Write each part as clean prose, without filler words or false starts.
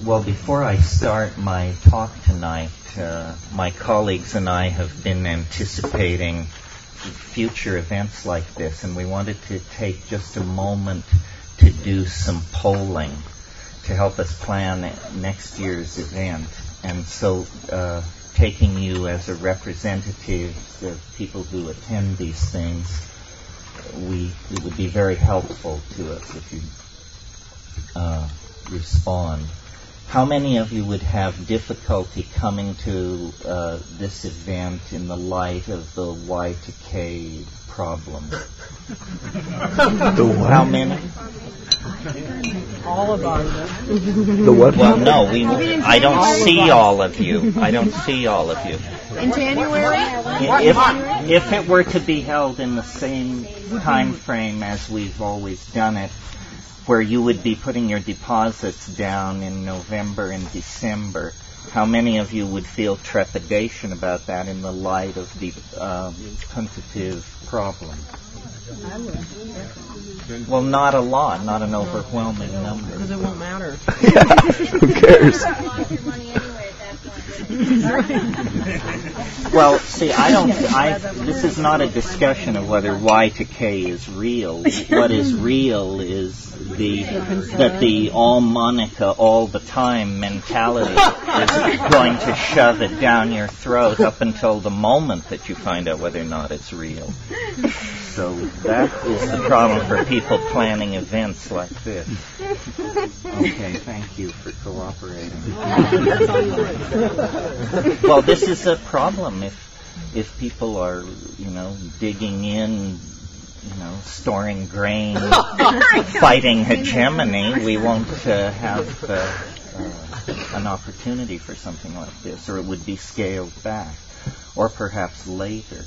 Well, before I start my talk tonight, my colleagues and I have been anticipating future events like this, and we wanted to take just a moment to do some polling to help us plan next year's event. And so taking you as a representative of people who attend these things, it would be very helpful to us if you respond. How many of you would have difficulty coming to this event in the light of the Y2K problem? How many? All of us. The what? Well, no, I don't see all of you. I don't see all of you. In January? If it were to be held in the same time frame as we've always done it, where you would be putting your deposits down in November and December, how many of you would feel trepidation about that in the light of the quantitative problem? I would. Well, not a lot, not an overwhelming number. Because it won't matter. Who cares? Well, see, this is not a discussion of whether Y2K is real. What is real is that the all Monica all the time mentality is going to shove it down your throat up until the moment that you find out whether or not it's real. So that is the problem for people planning events like this. Okay, thank you for cooperating. Well, this is a problem if people are, digging in, storing grain, fighting hegemony, we won't have an opportunity for something like this, or it would be scaled back, or perhaps later.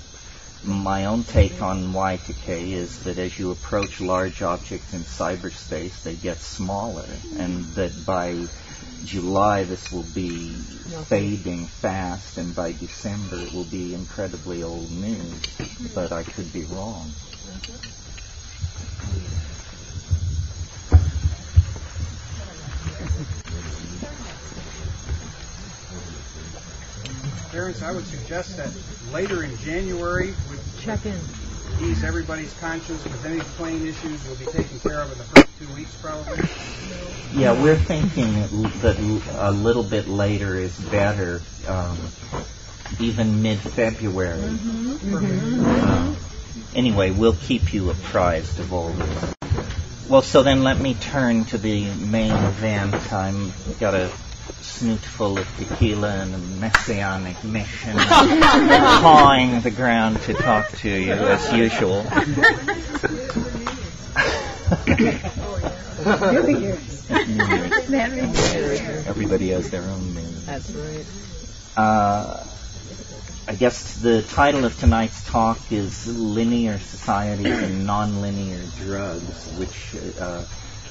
My own take on Y2K is that as you approach large objects in cyberspace, they get smaller, and that by July this will be fading fast, and by December it will be incredibly old news. But I could be wrong. Terence, I would suggest that later in January we check in. Ease everybody's conscience with any plane issues will be taken care of in the first 2 weeks probably. Yeah, we're thinking that a little bit later is better, even mid-February. Anyway, we'll keep you apprised of all this. Well, so then let me turn to the main event. I've got a snoot full of tequila and a messianic mission, pawing the ground to talk to you as usual. Everybody has their own name. That's right. I guess the title of tonight's talk is Linear Societies and Nonlinear Drugs, which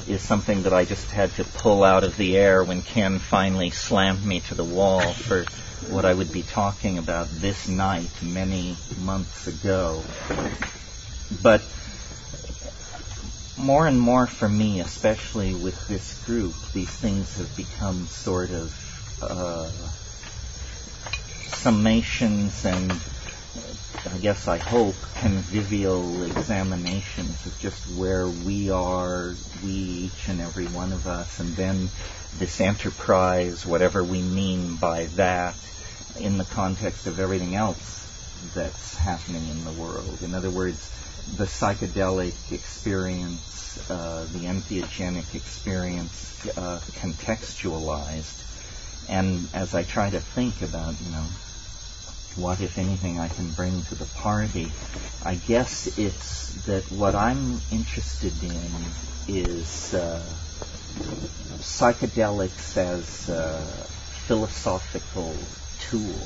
is something that I just had to pull out of the air when Ken finally slammed me to the wall for what I would be talking about this night many months ago. But more and more for me, especially with this group, these things have become sort of summations and I guess I hope convivial examinations of just where we are, we each and every one of us, and then this enterprise, whatever we mean by that, in the context of everything else that's happening in the world. In other words, the psychedelic experience, the entheogenic experience, contextualized. And as I try to think about, what, if anything, I can bring to the party, I guess it's that what I'm interested in is psychedelics as a philosophical tool.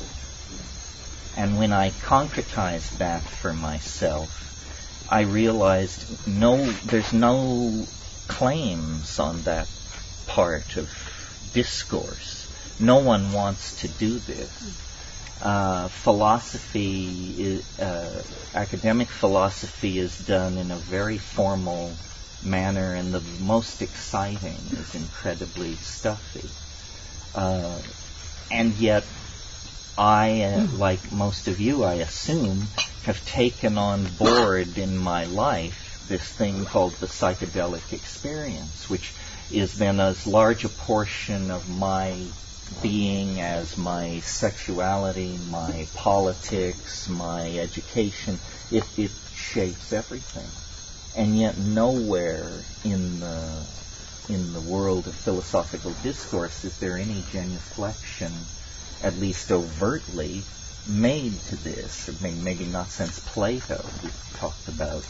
And when I concretized that for myself, I realized there's no claims on that part of discourse. No one wants to do this. Academic philosophy is done in a very formal manner, and the most exciting is incredibly stuffy. And yet, I, like most of you, I assume, have taken on board in my life this thing called the psychedelic experience, which is then as large a portion of my being as my sexuality, my politics, my education. It shapes everything. And yet nowhere in the world of philosophical discourse is there any genuflection, at least overtly, made to this. I mean, maybe not since Plato. We talked about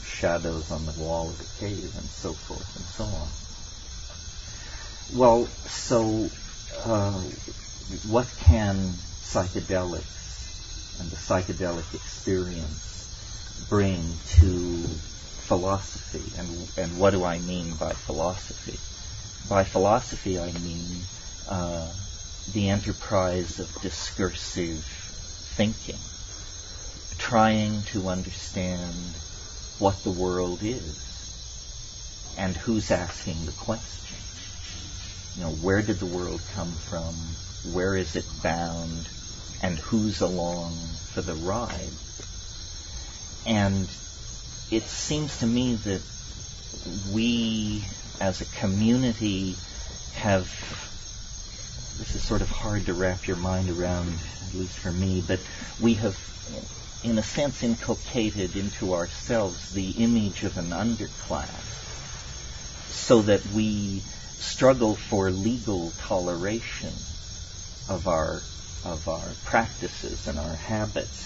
shadows on the wall of a cave and so forth and so on. Well, so what can psychedelics and the psychedelic experience bring to philosophy? And what do I mean by philosophy? By philosophy, I mean the enterprise of discursive thinking, trying to understand what the world is and who's asking the question. You know, where did the world come from? Where is it bound? And who's along for the ride? And it seems to me that we, as a community, have, this is sort of hard to wrap your mind around, at least for me, but we have, in a sense, inculcated into ourselves the image of an underclass, so that we struggle for legal toleration of our practices and our habits,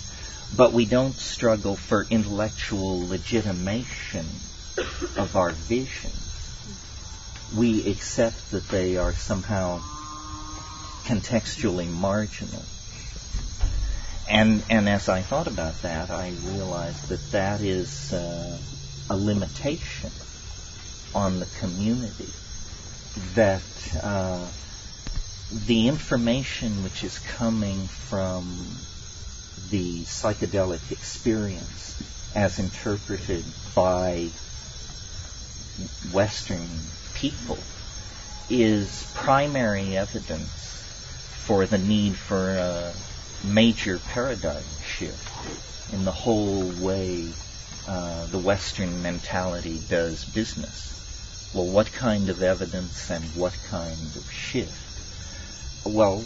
but we don't struggle for intellectual legitimation of our visions. We accept that they are somehow contextually marginal. And as I thought about that, I realized that is a limitation on the community, that the information which is coming from the psychedelic experience as interpreted by Western people is primary evidence for the need for a major paradigm shift in the whole way the Western mentality does business. Well, what kind of evidence and what kind of shift? Well,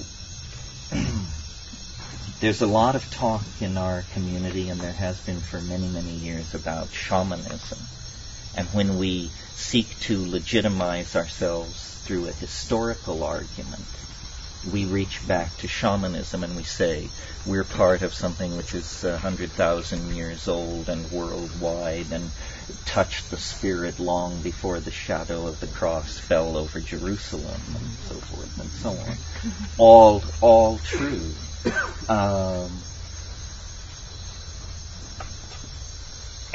there's a lot of talk in our community, and there has been for many, many years, about shamanism. And when we seek to legitimize ourselves through a historical argument, we reach back to shamanism and we say we're part of something which is 100,000 years old and worldwide and touched the spirit long before the shadow of the cross fell over Jerusalem, and so forth and so on. All true.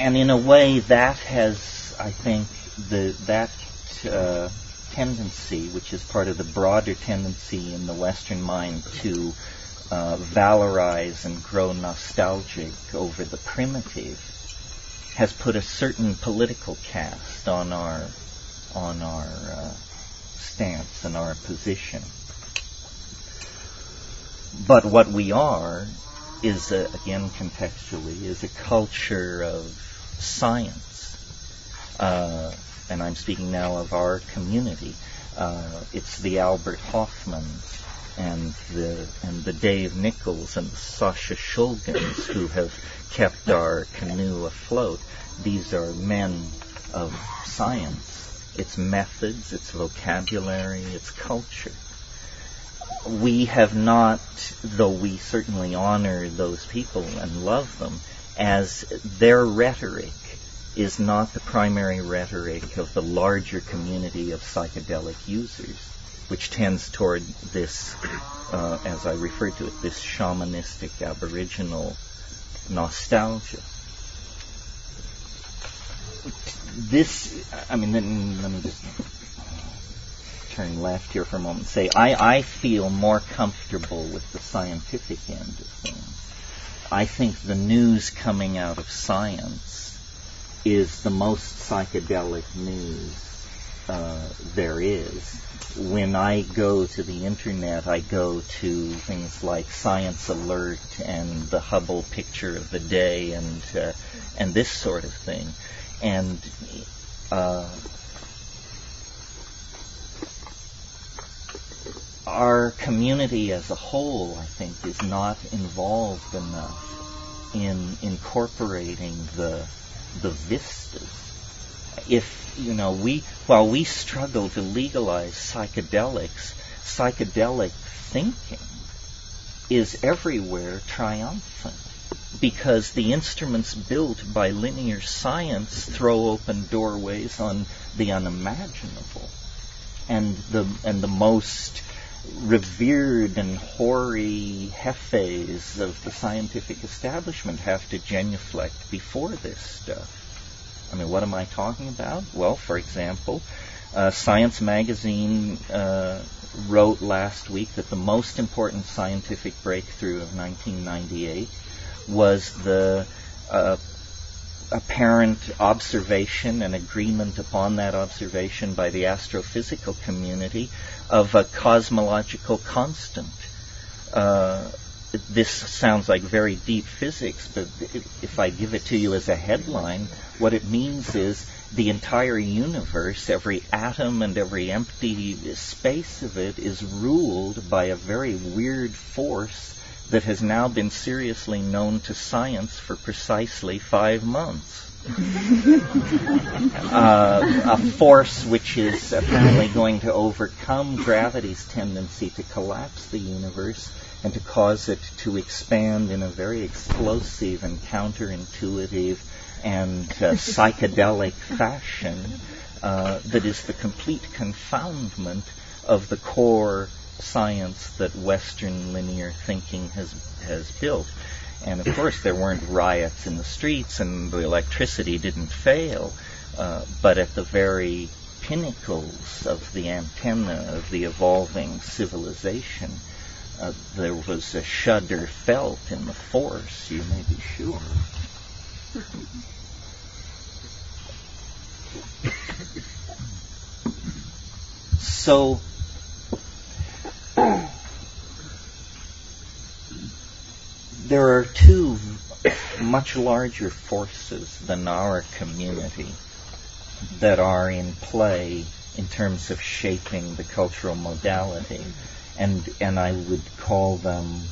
And in a way that has, I think, that tendency, which is part of the broader tendency in the Western mind to valorize and grow nostalgic over the primitive, has put a certain political cast on our stance and our position. But what we are is, again contextually, is a culture of science. And I'm speaking now of our community. It's the Albert Hoffmans and the Dave Nichols and the Sasha Shulgins who have kept our canoe afloat. These are men of science. It's methods, it's vocabulary, it's culture. We have not, though we certainly honor those people and love them, as their rhetoric is not the primary rhetoric of the larger community of psychedelic users, which tends toward this, as I refer to it, this shamanistic aboriginal nostalgia. Then let me just turn left here for a moment and say, I feel more comfortable with the scientific end of things. I think the news coming out of science is the most psychedelic news there is. When I go to the internet, I go to things like Science Alert and the Hubble Picture of the Day and this sort of thing. And our community as a whole, I think, is not involved enough in incorporating the vistas. If, while we struggle to legalize psychedelics, psychedelic thinking is everywhere triumphant, because the instruments built by linear science throw open doorways on the unimaginable. And the most revered and hoary hefes of the scientific establishment have to genuflect before this stuff. I mean, what am I talking about? Well, for example, Science magazine wrote last week that the most important scientific breakthrough of 1998 was the apparent observation and agreement upon that observation by the astrophysical community of a cosmological constant. This sounds like very deep physics, but if I give it to you as a headline, what it means is the entire universe, every atom and every empty space of it, is ruled by a very weird force that has now been seriously known to science for precisely 5 months. A force which is apparently going to overcome gravity's tendency to collapse the universe and to cause it to expand in a very explosive and counterintuitive and psychedelic fashion that is the complete confoundment of the core science that Western linear thinking has built. And of course there weren't riots in the streets and the electricity didn't fail, but at the very pinnacles of the antenna of the evolving civilization, there was a shudder felt in the force, you may be sure. So, there are two much larger forces than our community that are in play in terms of shaping the cultural modality. And I would call them,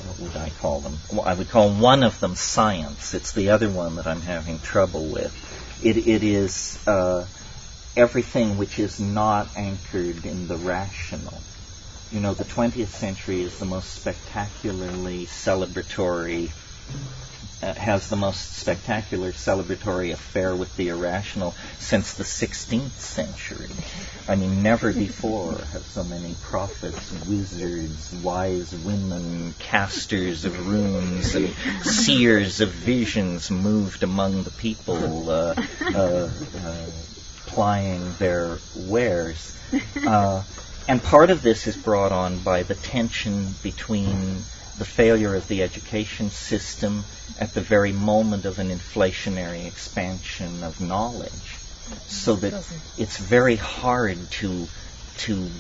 what would I call them? Well, I would call one of them science. It's the other one that I'm having trouble with. It is everything which is not anchored in the rational. The 20th century is the most spectacularly celebratory, has the most spectacular celebratory affair with the irrational since the 16th century. I mean, never before have so many prophets, wizards, wise women, casters of runes, and seers of visions moved among the people, plying their wares. And part of this is brought on by the tension between the failure of the education system at the very moment of an inflationary expansion of knowledge, so that it's very hard to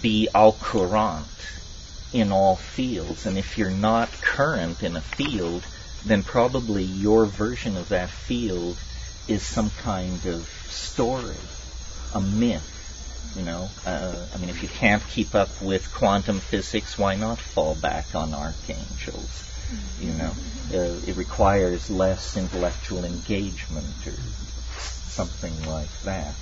be au courant in all fields. And if you're not current in a field, then probably your version of that field is some kind of story, a myth. I mean, if you can't keep up with quantum physics, why not fall back on archangels? It requires less intellectual engagement or something like that.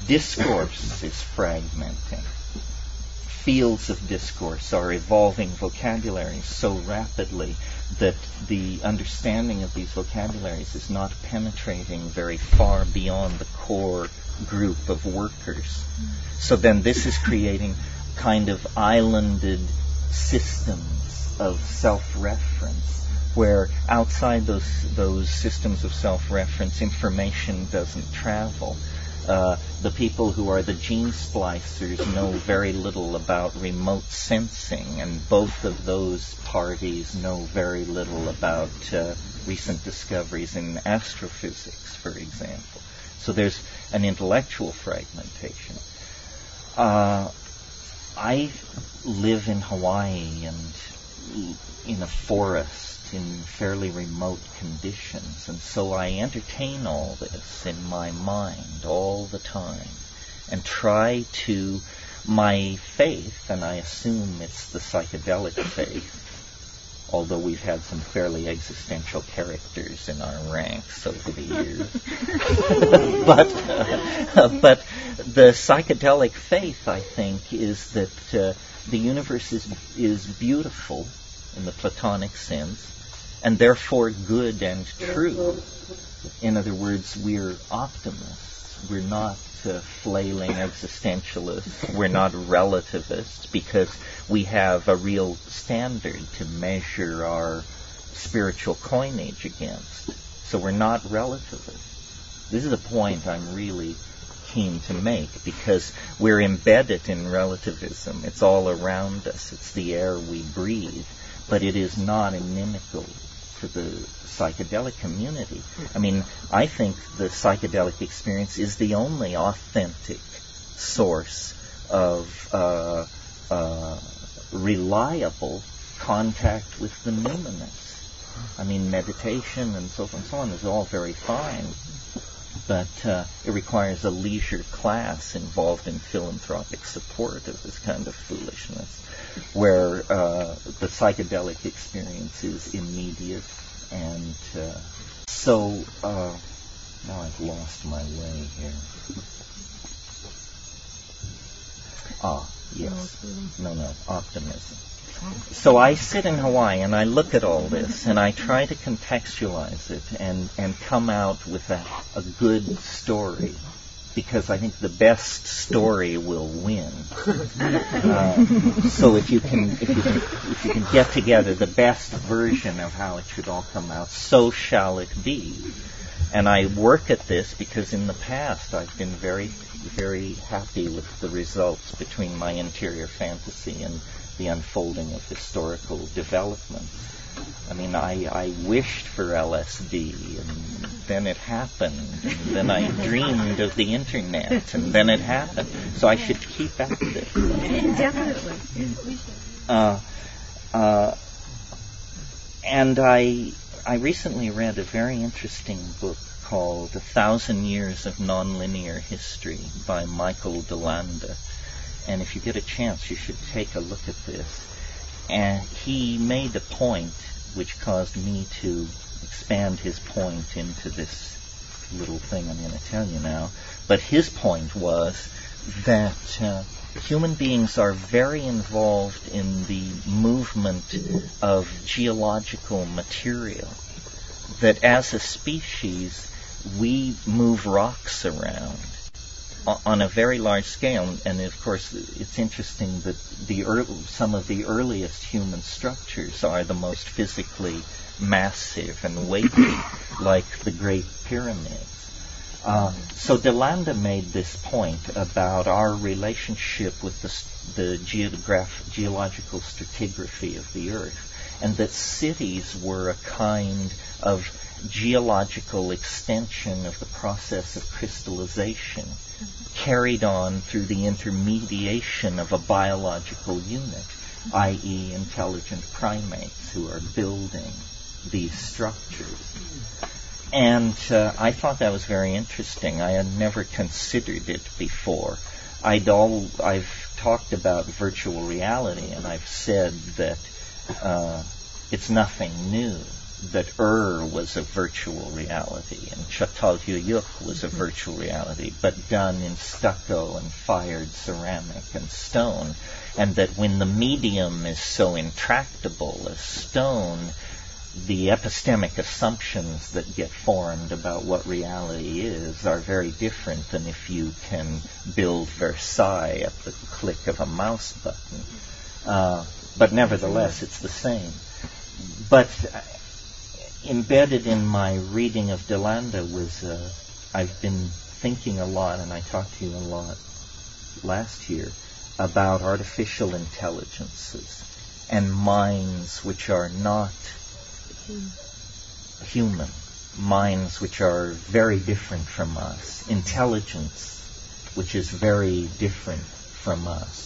Discourse is fragmenting. Fields of discourse are evolving vocabularies so rapidly that the understanding of these vocabularies is not penetrating very far beyond the core group of workers. So then this is creating kind of islanded systems of self-reference, where outside those systems of self-reference, information doesn't travel. The people who are the gene splicers know very little about remote sensing, and both of those parties know very little about recent discoveries in astrophysics, for example. So there's an intellectual fragmentation. I live in Hawaii and in a forest in fairly remote conditions, and so I entertain all this in my mind all the time and try to, my faith, and I assume it's the psychedelic faith, although we've had some fairly existential characters in our ranks over the years. But the psychedelic faith, I think, is that the universe is beautiful in the Platonic sense, and therefore good and true. In other words, we're optimists. We're not flailing existentialists. We're not relativists, because we have a real standard to measure our spiritual coinage against. So we're not relativists. This is a point I'm really keen to make, because we're embedded in relativism. It's all around us. It's the air we breathe. But it is not inimical to the psychedelic community. I mean, I think the psychedelic experience is the only authentic source of reliable contact with the numinous. I mean, meditation and so forth and so on is all very fine, but it requires a leisure class involved in philanthropic support of this kind of foolishness, where the psychedelic experience is immediate. And so now I've lost my way here. Yes. No, optimism. So I sit in Hawaii and I look at all this and I try to contextualize it and come out with a good story, because I think the best story will win. So if you can get together the best version of how it should all come out, so shall it be. And I work at this because in the past I've been very, very happy with the results between my interior fantasy and the unfolding of historical development. I mean, I wished for LSD, and then it happened, and then I dreamed of the internet, and then it happened. So I should keep at this. Definitely. And I recently read a very interesting book called 1,000 Years of Nonlinear History by Michael DeLanda. And if you get a chance, you should take a look at this. And he made a point which caused me to expand his point into this little thing I'm going to tell you now. But his point was that human beings are very involved in the movement of geological material. That as a species, we move rocks around on a very large scale, and of course it's interesting that some of the earliest human structures are the most physically massive and weighty, like the Great Pyramids. So DeLanda made this point about our relationship with the geological stratigraphy of the Earth, and that cities were a kind of geological extension of the process of crystallization, carried on through the intermediation of a biological unit, i.e. intelligent primates who are building these structures. And I thought that was very interesting. I had never considered it before. I've talked about virtual reality, and I've said that it's nothing new. That was a virtual reality, and Çatalhöyük was a virtual reality, but done in stucco and fired ceramic and stone, and that when the medium is so intractable as stone, the epistemic assumptions that get formed about what reality is are very different than if you can build Versailles at the click of a mouse button. But nevertheless, it's the same. But embedded in my reading of DeLanda was I've been thinking a lot, and I talked to you a lot last year, about artificial intelligences and minds which are not human, minds which are very different from us, intelligence which is very different from us.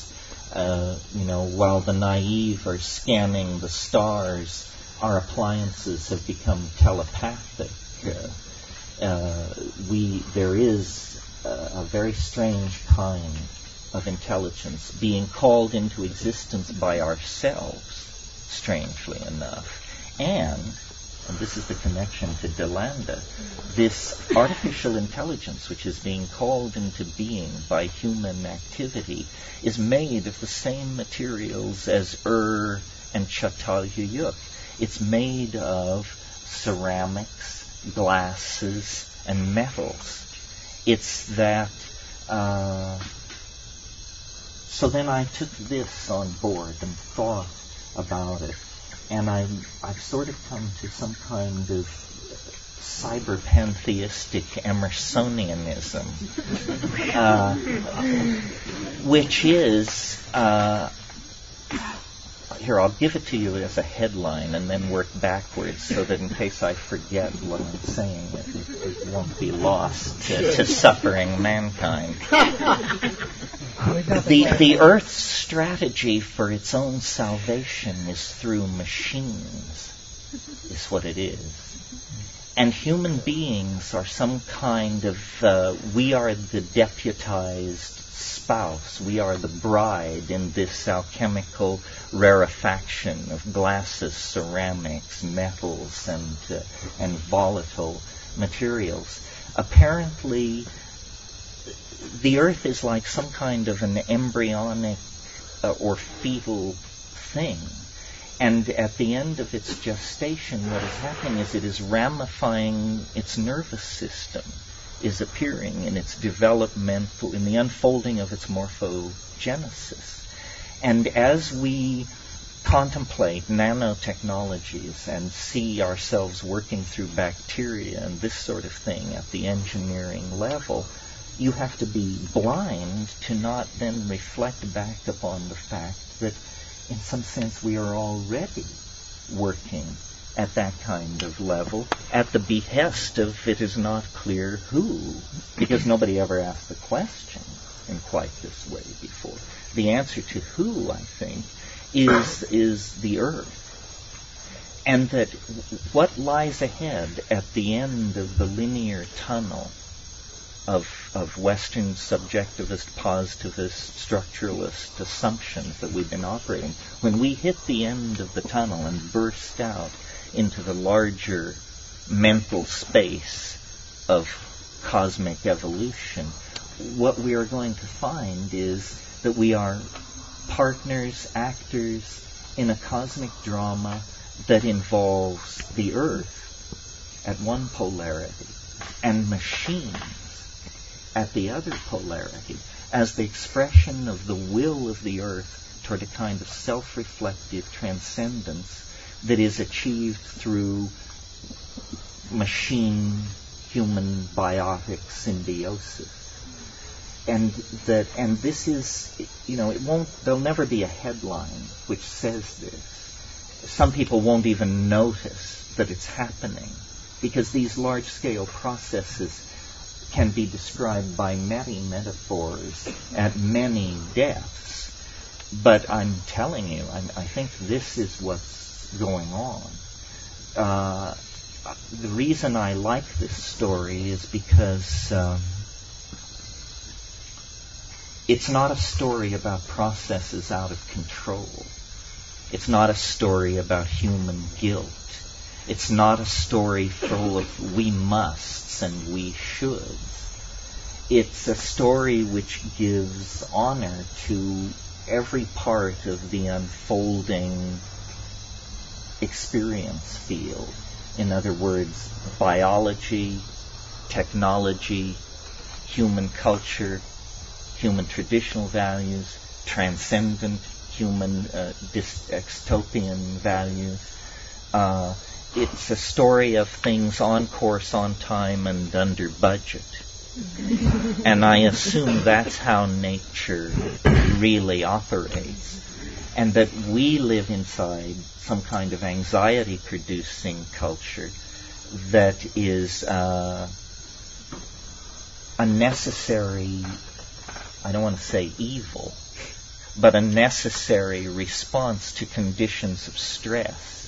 While the naive are scanning the stars, our appliances have become telepathic. There is a very strange kind of intelligence being called into existence by ourselves, strangely enough. And this is the connection to Delanda, this artificial intelligence which is being called into being by human activity is made of the same materials as and Çatalhöyük. It's made of ceramics, glasses, and metals. It's that... So then I took this on board and thought about it. And I've sort of come to some kind of cyber-pantheistic Emersonianism, which is, here, I'll give it to you as a headline and then work backwards so that in case I forget what I'm saying, it won't be lost to suffering mankind. The Earth's strategy for its own salvation is through machines, is what it is. And human beings are some kind of, we are the deputized spouse, we are the bride in this alchemical rarefaction of glasses, ceramics, metals, and volatile materials. Apparently, the Earth is like some kind of an embryonic or fetal thing. And at the end of its gestation, what is happening is it is ramifying its nervous system, is appearing in its developmental, in the unfolding of its morphogenesis. And as we contemplate nanotechnologies and see ourselves working through bacteria and this sort of thing at the engineering level, you have to be blind to not then reflect back upon the fact that in some sense we are already working at that kind of level at the behest of it is not clear who, because nobody ever asked the question in quite this way before. The answer to who, I think, is the Earth. And that what lies ahead at the end of the linear tunnel of Western subjectivist, positivist, structuralist assumptions that we've been operating, when we hit the end of the tunnel and burst out into the larger mental space of cosmic evolution, what we are going to find is that we are partners, actors in a cosmic drama that involves the Earth at one polarity and machines at the other polarity as the expression of the will of the Earth toward a kind of self-reflective transcendence that is achieved through machine-human biotic symbiosis. And this is, there'll never be a headline which says this. Some people won't even notice that it's happening because these large-scale processes can be described by many metaphors at many depths. But I'm telling you, I think this is what's going on. The reason I like this story is because it's not a story about processes out of control. It's not a story about human guilt. It's not a story full of we musts and we shoulds. It's a story which gives honor to every part of the unfolding experience field. In other words, biology, technology, human culture, human traditional values, transcendent human dystopian values. It's a story of things on course, on time, and under budget. And I assume that's how nature really operates. And that we live inside some kind of anxiety-producing culture that is a necessary, I don't want to say evil, but a necessary response to conditions of stress.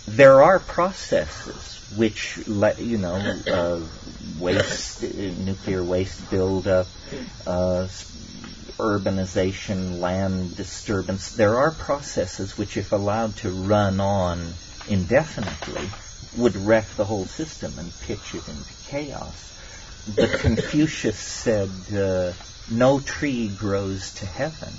There are processes which waste, nuclear waste buildup, urbanization, land disturbance. There are processes which, if allowed to run on indefinitely, would wreck the whole system and pitch it into chaos. But Confucius said, no tree grows to heaven.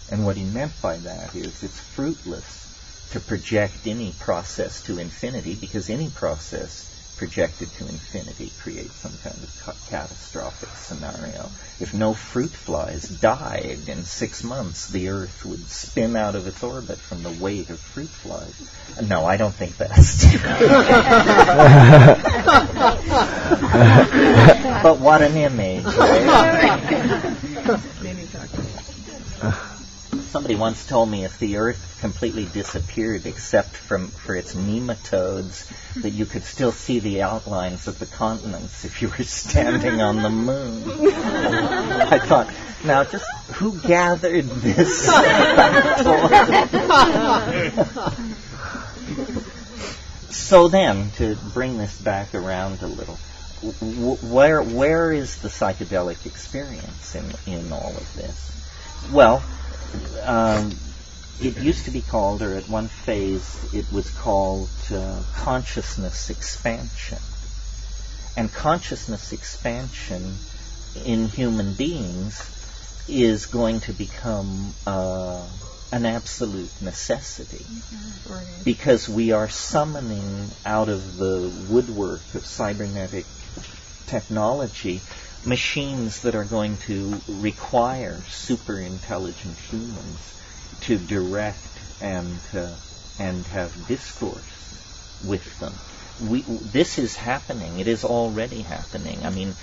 And what he meant by that is it's fruitless to project any process to infinity, because any process projected to infinity creates some kind of catastrophic scenario. If no fruit flies died in 6 months, the Earth would spin out of its orbit from the weight of fruit flies. No, I don't think that's true. But what an image, right? Somebody once told me if the Earth completely disappeared except for its nematodes, that you could still see the outlines of the continents if you were standing on the moon. I thought, now just who gathered this? So then, to bring this back around a little, where is the psychedelic experience in all of this? Well, it used to be called, or at one phase it was called, consciousness expansion. And consciousness expansion in human beings is going to become an absolute necessity, because we are summoning out of the woodwork of cybernetic technology machines that are going to require super intelligent humans to direct and have discourse with them. This is happening. It is already happening. I mean,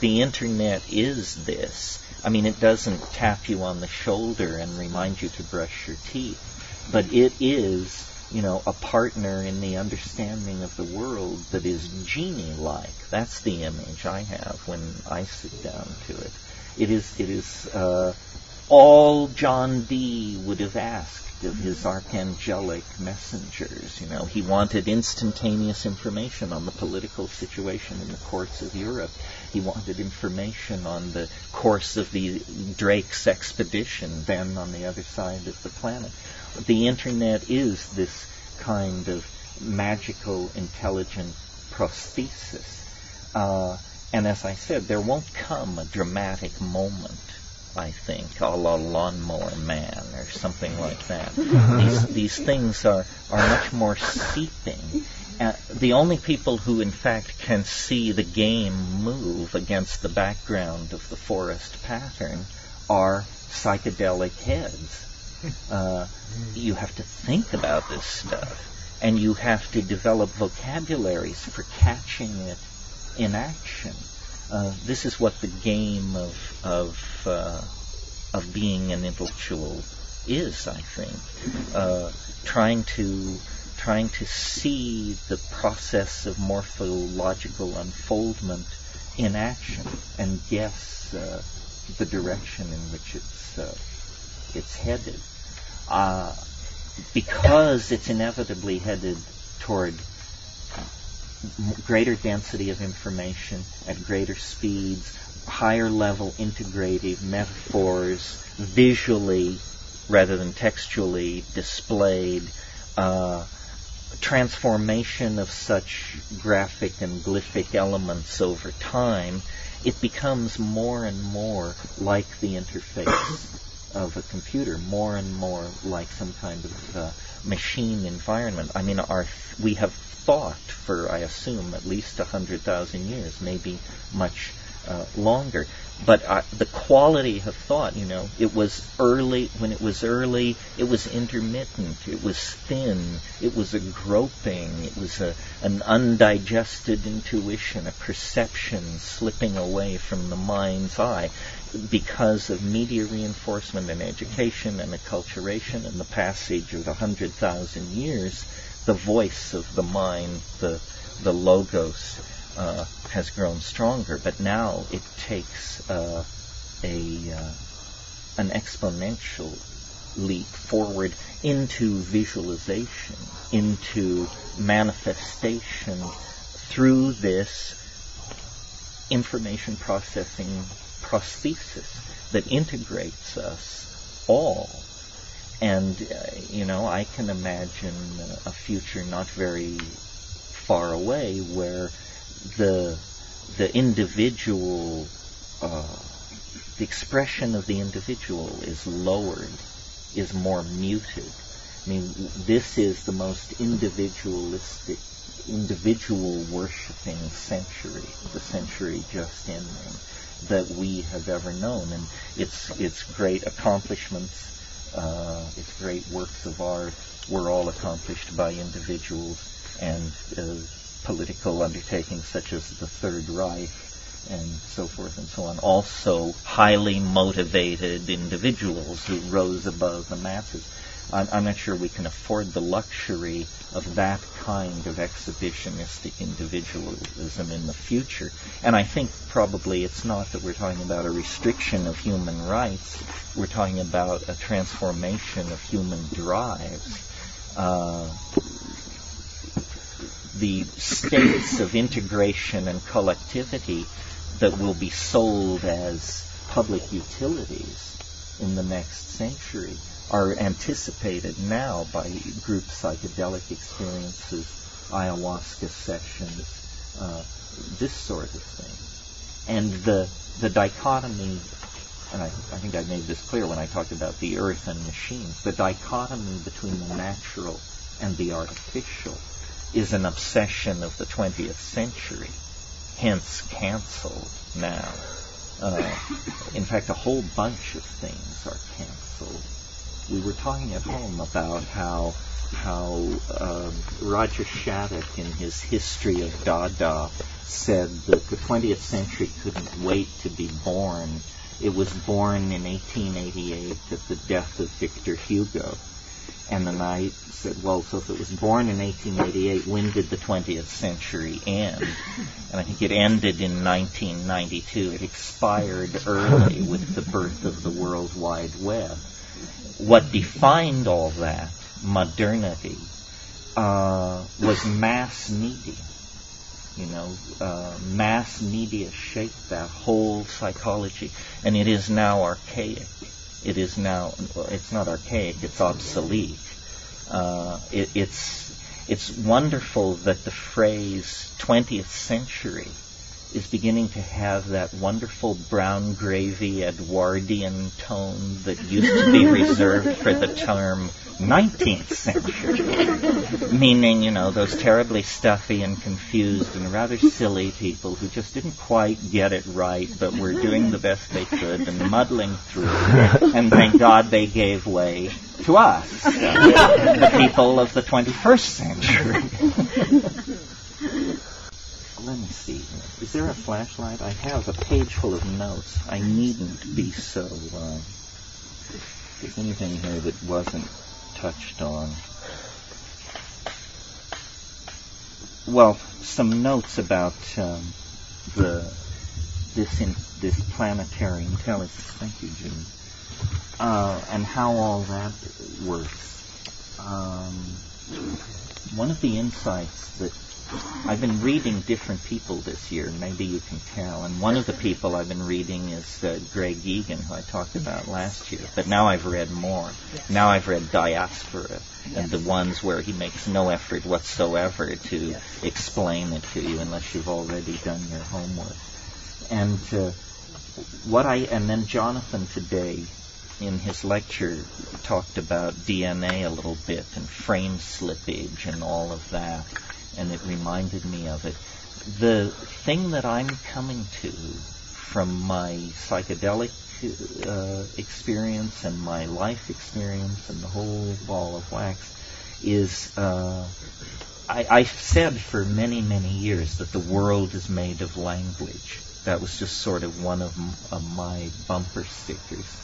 the internet is this. I mean, it doesn't tap you on the shoulder and remind you to brush your teeth, but it is, a partner in the understanding of the world that is genie-like. That's the image I have when I sit down to it. It is all John Dee would have asked of his archangelic messengers. He wanted instantaneous information on the political situation in the courts of Europe. He wanted information on the course of the Drake's expedition, then on the other side of the planet. The internet is this kind of magical, intelligent prosthesis. And as I said, there won't come a dramatic moment, I think, a la Lawnmower Man or something like that. These things are much more seeping. The only people who, in fact, can see the game move against the background of the forest pattern are psychedelic heads. You have to think about this stuff, and you have to develop vocabularies for catching it in action. This is what the game of being an intellectual is, I think. Trying to see the process of morphological unfoldment in action and guess the direction in which it's headed. Because it's inevitably headed toward greater density of information at greater speeds, higher level integrative metaphors, visually rather than textually displayed, transformation of such graphic and glyphic elements over time, it becomes more and more like the interface of a computer, more and more like some kind of machine environment. I mean, we have thought for, I assume, at least 100,000 years, maybe much longer. But the quality of thought, it was early. When it was early, it was intermittent. It was thin. It was a groping. It was an undigested intuition, a perception slipping away from the mind's eye because of media reinforcement and education and acculturation and the passage of 100,000 years. The voice of the mind, the logos, has grown stronger, but now it takes an exponential leap forward into visualization, into manifestation through this information processing prosthesis that integrates us all. And, I can imagine a future not very far away where the individual, the expression of the individual is lowered, is more muted. I mean, this is the most individualistic, individual worshipping century, the century just ending, that we have ever known. And its great accomplishments, its great works of art were all accomplished by individuals, and political undertakings such as the Third Reich and so forth and so on, also highly motivated individuals who rose above the masses. I'm not sure we can afford the luxury of that kind of exhibitionistic individualism in the future. And I think probably it's not that we're talking about a restriction of human rights. We're talking about a transformation of human drives. The states of integration and collectivity that will be sold as public utilities in the next century are anticipated now by group psychedelic experiences, ayahuasca sessions, this sort of thing. And the dichotomy, and I think I made this clear when I talked about the earth and machines, the dichotomy between the natural and the artificial is an obsession of the 20th century, hence canceled now. In fact, a whole bunch of things are canceled. We were talking at home about how Roger Shattuck in his History of Dada said that the 20th century couldn't wait to be born. It was born in 1888 at the death of Victor Hugo. And then I said, well, so if it was born in 1888, when did the 20th century end? And I think it ended in 1992. It expired early with the birth of the World Wide Web. What defined all that, modernity, was mass media. Mass media shaped that whole psychology, and it is now archaic. It is now, it's not archaic, it's obsolete. It's wonderful that the phrase 20th century is beginning to have that wonderful brown gravy Edwardian tone that used to be reserved for the term 19th century, meaning, those terribly stuffy and confused and rather silly people who just didn't quite get it right, but were doing the best they could and muddling through, and thank God they gave way to us, the people of the 21st century. Let me see. Is there a flashlight? I have a page full of notes. I needn't be so... Is anything here that wasn't touched on? Well, some notes about this planetary intelligence. Thank you, Jim. And how all that works. One of the insights that I've been reading different people this year, maybe you can tell, and one of the people I've been reading is Greg Egan, who I talked about last year, but now I've read more. Yes. Now I've read Diaspora, and the ones where he makes no effort whatsoever to explain it to you unless you've already done your homework. And and then Jonathan today, in his lecture, talked about DNA a little bit and frame slippage and all of that. And it reminded me of it. The thing that I'm coming to from my psychedelic experience and my life experience and the whole ball of wax is I've said for many, many years that the world is made of language. That was just sort of one of my bumper stickers.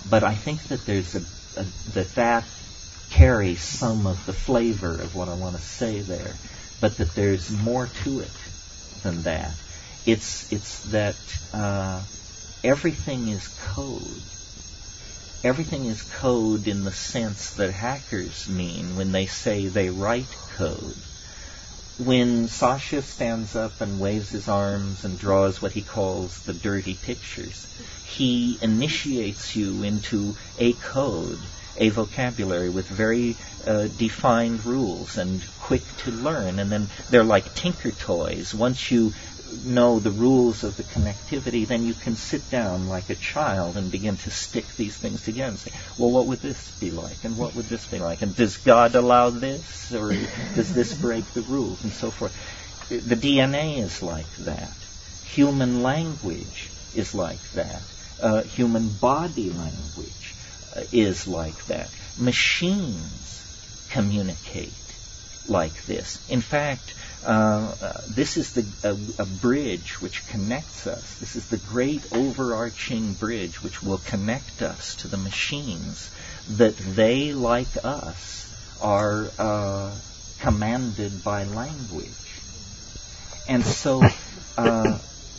But I think that there's that carries some of the flavor of what I want to say there, but that there's more to it than that. It's that everything is code. Everything is code in the sense that hackers mean when they say they write code. When Sasha stands up and waves his arms and draws what he calls the dirty pictures, he initiates you into a code, a vocabulary with very defined rules and quick to learn. And then they're like tinker toys. Once you know the rules of the connectivity, then you can sit down like a child and begin to stick these things together and say, well, what would this be like? And what would this be like? And does God allow this? Or does this break the rules? And so forth. The DNA is like that. Human language is like that. Human body language is like that. Machines communicate like this. In fact, this is a bridge which connects us. This is the great overarching bridge which will connect us to the machines, that they, like us, are commanded by language. And so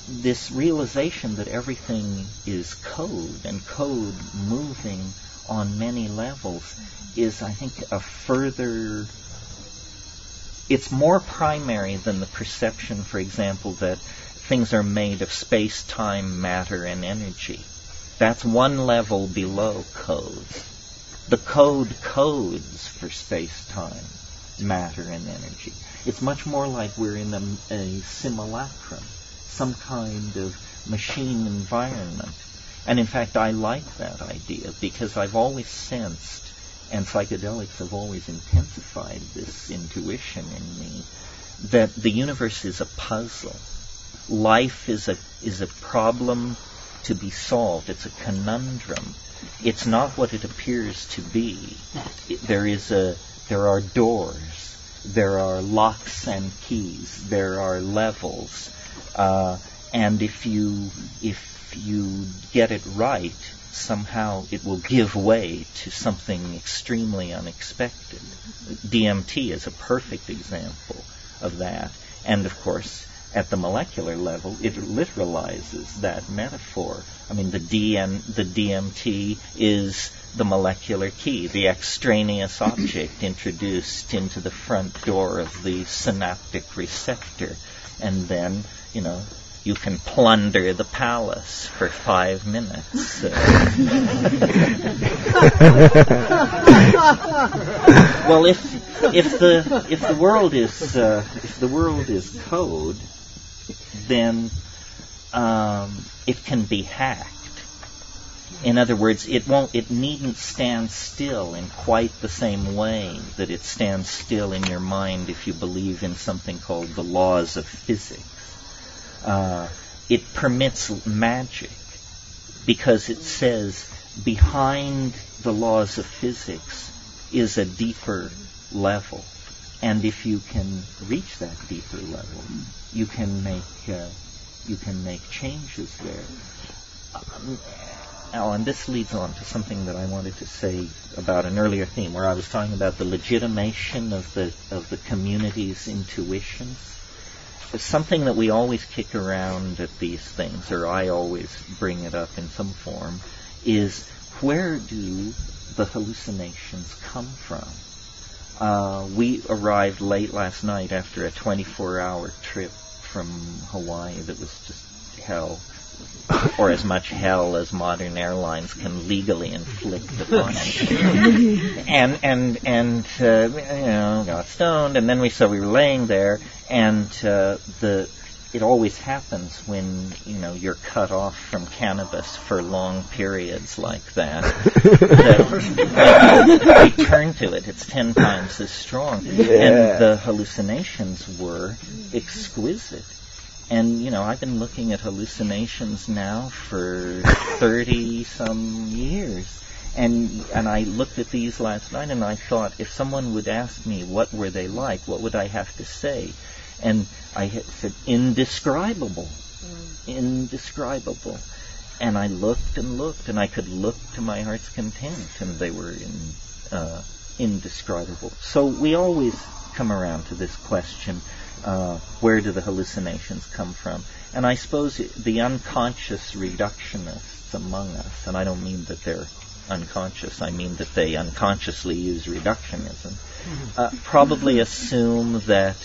this realization that everything is code, and code moving on many levels, is, I think, a further... It's more primary than the perception, for example, that things are made of space, time, matter, and energy. That's one level below code. The code codes for space, time, matter, and energy. It's much more like we're in a simulacrum, some kind of machine environment. And in fact, I like that idea because I've always sensed, and psychedelics have always intensified this intuition in me, that the universe is a puzzle. Life is a problem to be solved. It's a conundrum. It's not what it appears to be. There are doors. There are locks and keys. There are levels. And if you get it right, somehow it will give way to something extremely unexpected. DMT is a perfect example of that. And of course, at the molecular level, it literalizes that metaphor. I mean, the DMT is the molecular key, the extraneous object introduced into the front door of the synaptic receptor. And then, you can plunder the palace for 5 minutes. Well, if the world is code, then it can be hacked. In other words, it needn't stand still in quite the same way that it stands still in your mind if you believe in something called the laws of physics. It permits magic because it says behind the laws of physics is a deeper level, and if you can reach that deeper level, you can make changes there. And this leads on to something that I wanted to say about an earlier theme, where I was talking about the legitimation of the community's intuitions. It's something that we always kick around at these things, or I always bring it up in some form, is where do the hallucinations come from? We arrived late last night after a 24-hour trip from Hawaii that was just hell, or as much hell as modern airlines can legally inflict upon it. and got stoned, and then we were laying there, and it always happens when you're cut off from cannabis for long periods like that. That we turn to it; it's 10 times as strong, and the hallucinations were exquisite. And, I've been looking at hallucinations now for 30-some years. And I looked at these last night, and I thought, if someone would ask me what were they like, what would I have to say? And I had said, indescribable. Indescribable. And I looked and looked, and I could look to my heart's content, and they were indescribable. So we always come around to this question, where do the hallucinations come from? And I suppose the unconscious reductionists among us, and I don't mean that they're unconscious, I mean that they unconsciously use reductionism, probably assume that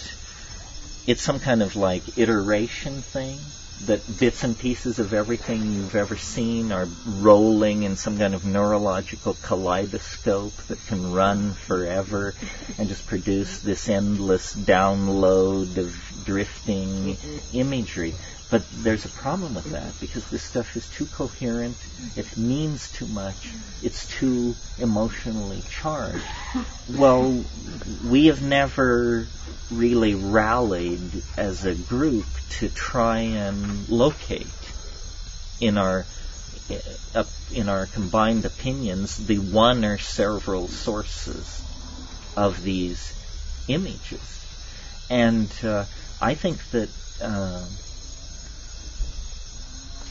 it's some kind of like iteration thing, that bits and pieces of everything you've ever seen are rolling in some kind of neurological kaleidoscope that can run forever and just produce this endless download of drifting imagery. But there's a problem with that, because this stuff is too coherent, it means too much, it's too emotionally charged. Well, we have never really rallied as a group to try and locate in our combined opinions the one or several sources of these images. And I think that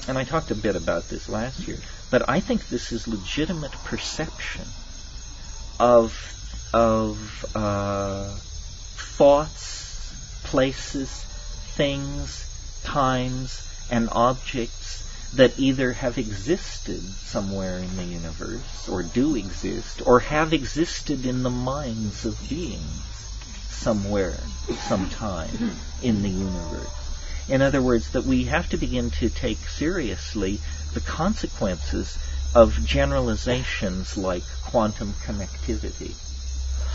and I talked a bit about this last year, but I think this is legitimate perception of thoughts, places, things, times, and objects that either have existed somewhere in the universe, or do exist, or have existed in the minds of beings somewhere, sometime in the universe. In other words, that we have to begin to take seriously the consequences of generalizations like quantum connectivity.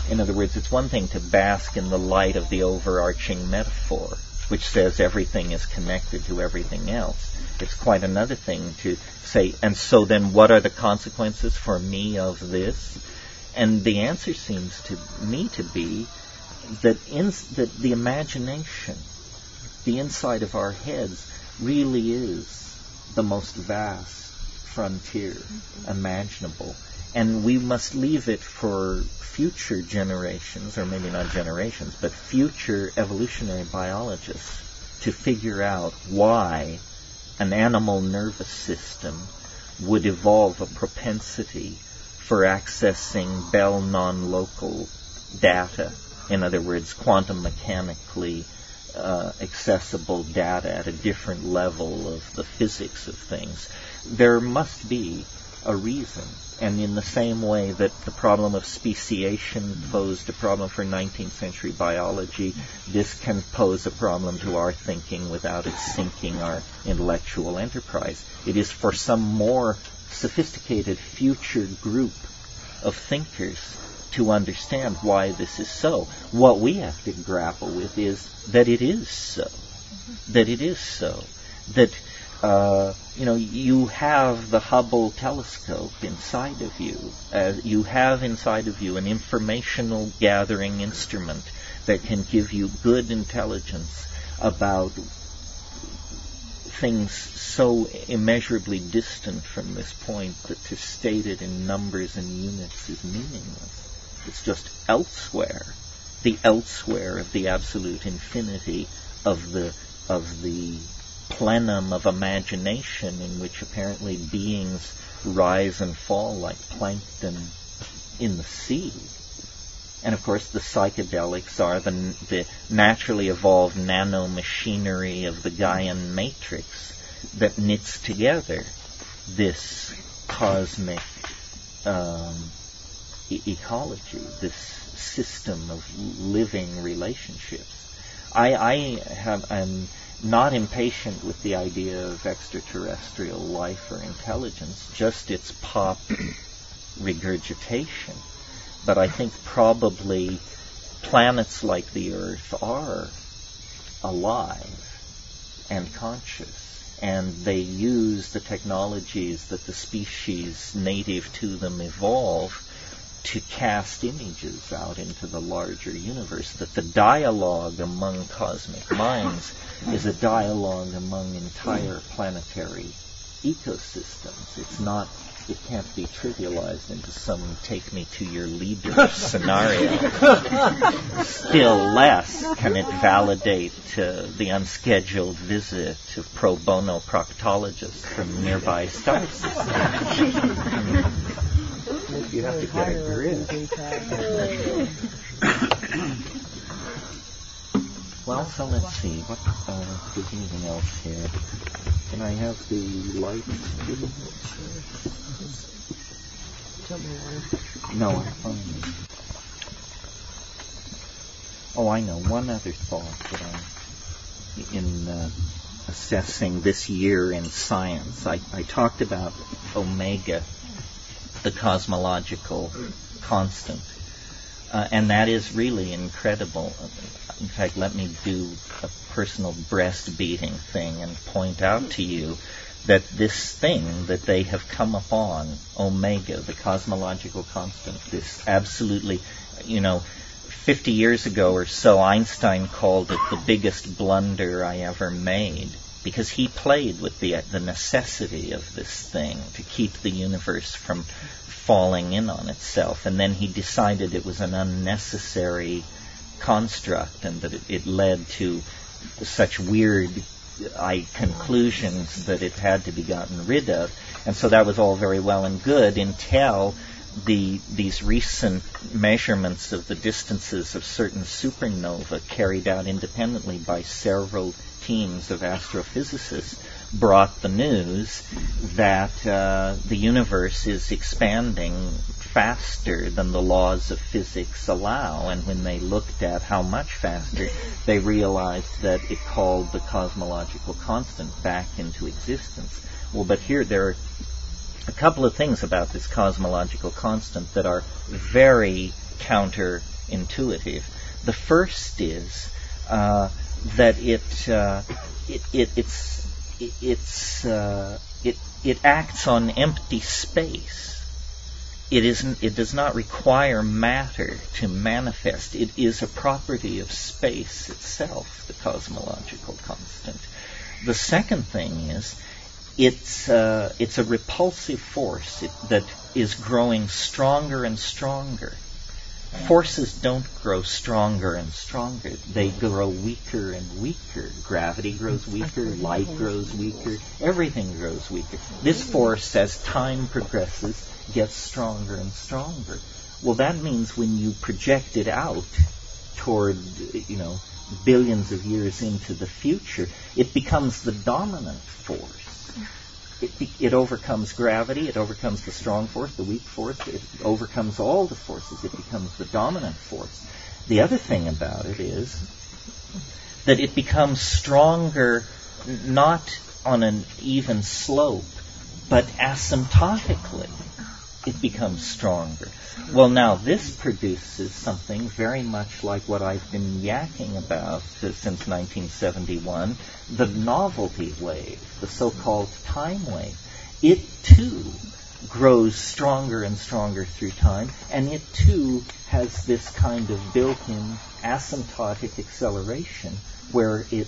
In other words, it's one thing to bask in the light of the overarching metaphor, which says everything is connected to everything else. It's quite another thing to say, and so then what are the consequences for me of this? And the answer seems to me to be that the imagination, the inside of our heads, really is the most vast frontier imaginable. And we must leave it for future generations, or maybe not generations, but future evolutionary biologists to figure out why an animal nervous system would evolve a propensity for accessing Bell non-local data. In other words, quantum mechanically accessible data at a different level of the physics of things. There must be a reason. And in the same way that the problem of speciation posed a problem for 19th century biology, this can pose a problem to our thinking without it sinking our intellectual enterprise. It is for some more sophisticated future group of thinkers to understand why this is so. What we have to grapple with is that it is so. That it is so. That you have the Hubble telescope inside of you. You have inside of you an informational gathering instrument that can give you good intelligence about things so immeasurably distant from this point that to state it in numbers and units is meaningless. It's just elsewhere, the elsewhere of the absolute infinity of the plenum of imagination in which apparently beings rise and fall like plankton in the sea. And of course the psychedelics are the naturally evolved nanomachinery of the Gaian matrix that knits together this cosmic ecology, this system of living relationships. I'm not impatient with the idea of extraterrestrial life or intelligence, just its pop regurgitation. But I think probably planets like the Earth are alive and conscious, and they use the technologies that the species native to them evolve to cast images out into the larger universe, that the dialogue among cosmic minds is a dialogue among entire planetary ecosystems. It can't be trivialized into some take me to your leader scenario. Still less can it validate the unscheduled visit of pro bono proctologists from nearby star systems. You have to get a grip. Well, so let's see. What is anything else here? Can I have the light? No, I'm fine. Oh, I know. One other thought that in assessing this year in science, I talked about omega, the cosmological constant. And that is really incredible. In fact, let me do a personal breast-beating thing and point out to you that this thing that they have come upon, omega, the cosmological constant, this absolutely, 50 years ago or so, Einstein called it the biggest blunder I ever made, because he played with the necessity of this thing to keep the universe from falling in on itself, and then he decided it was an unnecessary construct and that it led to such weird conclusions that it had to be gotten rid of. And so that was all very well and good until these recent measurements of the distances of certain supernovae carried out independently by several teams of astrophysicists brought the news that the universe is expanding faster than the laws of physics allow. And when they looked at how much faster, they realized that it called the cosmological constant back into existence. Well, but here there are a couple of things about this cosmological constant that are very counterintuitive. The first is that it acts on empty space. It does not require matter to manifest. It is a property of space itself, the cosmological constant. The second thing is it's a repulsive force that is growing stronger and stronger. Forces don't grow stronger and stronger. They grow weaker and weaker. Gravity grows weaker, light grows weaker, everything grows weaker. This force, as time progresses, gets stronger and stronger. Well, that means when you project it out toward, billions of years into the future, it becomes the dominant force. It overcomes gravity, it overcomes the strong force, the weak force, it overcomes all the forces, it becomes the dominant force. The other thing about it is that it becomes stronger not on an even slope, but asymptotically it becomes stronger. Well, now this produces something very much like what I've been yakking about since 1971, the novelty wave, the so-called time wave. It too grows stronger and stronger through time, and it too has this kind of built-in asymptotic acceleration where it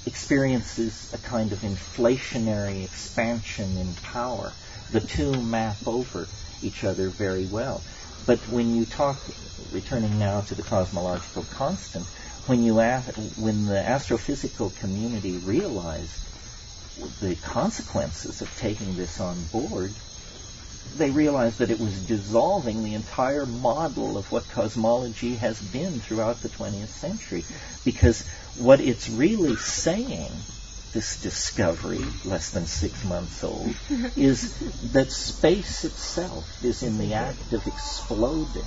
experiences a kind of inflationary expansion in power. The two map over each other very well. But when you talk, returning now to the cosmological constant, when the astrophysical community realized the consequences of taking this on board, they realized that it was dissolving the entire model of what cosmology has been throughout the 20th century. Because what it's really saying, this discovery, less than 6 months old, is that space itself is in the act of exploding,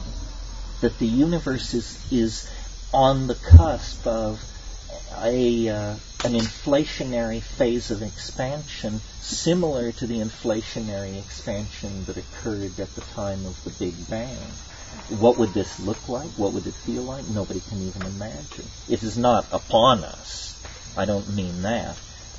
that the universe is on the cusp of an inflationary phase of expansion similar to the inflationary expansion that occurred at the time of the Big Bang. What would this look like? What would it feel like? Nobody can even imagine. It is not upon us. I don't mean that.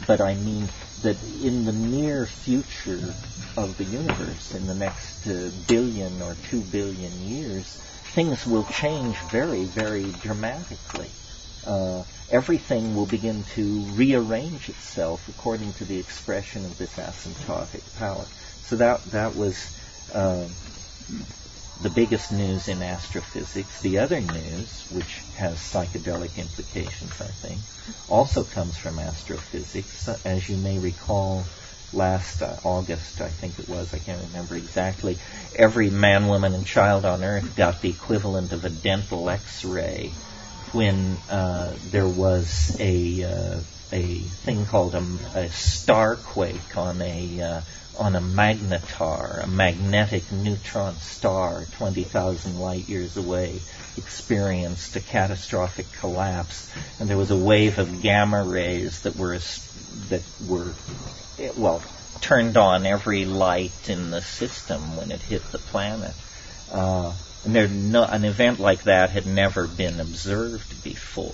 but I mean that in the near future of the universe, in the next billion or 2 billion years, things will change very, very dramatically. Everything will begin to rearrange itself according to the expression of this asymptotic power. So that was the biggest news in astrophysics. The other news, which has psychedelic implications, I think, also comes from astrophysics. As you may recall, last August, I think it was, I can't remember exactly, every man, woman, and child on Earth got the equivalent of a dental X-ray when there was a thing called a star quake on a magnetar, a magnetic neutron star 20,000 light years away, experienced a catastrophic collapse, and there was a wave of gamma rays that were turned on every light in the system when it hit the planet. And an event like that had never been observed before.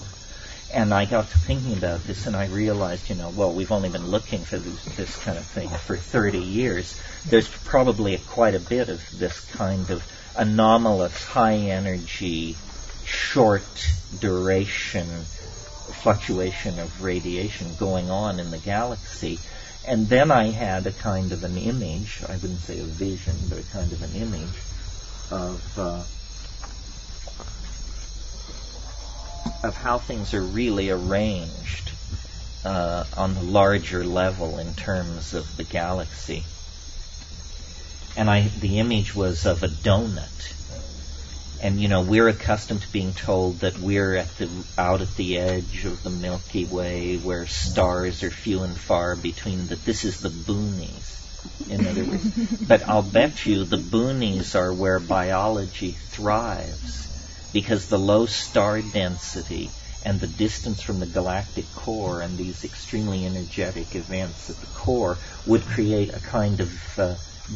And I got to thinking about this, and I realized, we've only been looking for this kind of thing for 30 years. There's probably quite a bit of this kind of anomalous, high-energy, short-duration fluctuation of radiation going on in the galaxy. And then I had a kind of an image, I wouldn't say a vision, but a kind of an image of how things are really arranged on the larger level in terms of the galaxy. And the image was of a donut. And we're accustomed to being told that we're out at the edge of the Milky Way, where stars are few and far between. That this is the boonies, in other words. But I'll bet you the boonies are where biology thrives, because the low star density and the distance from the galactic core and these extremely energetic events at the core would create a kind of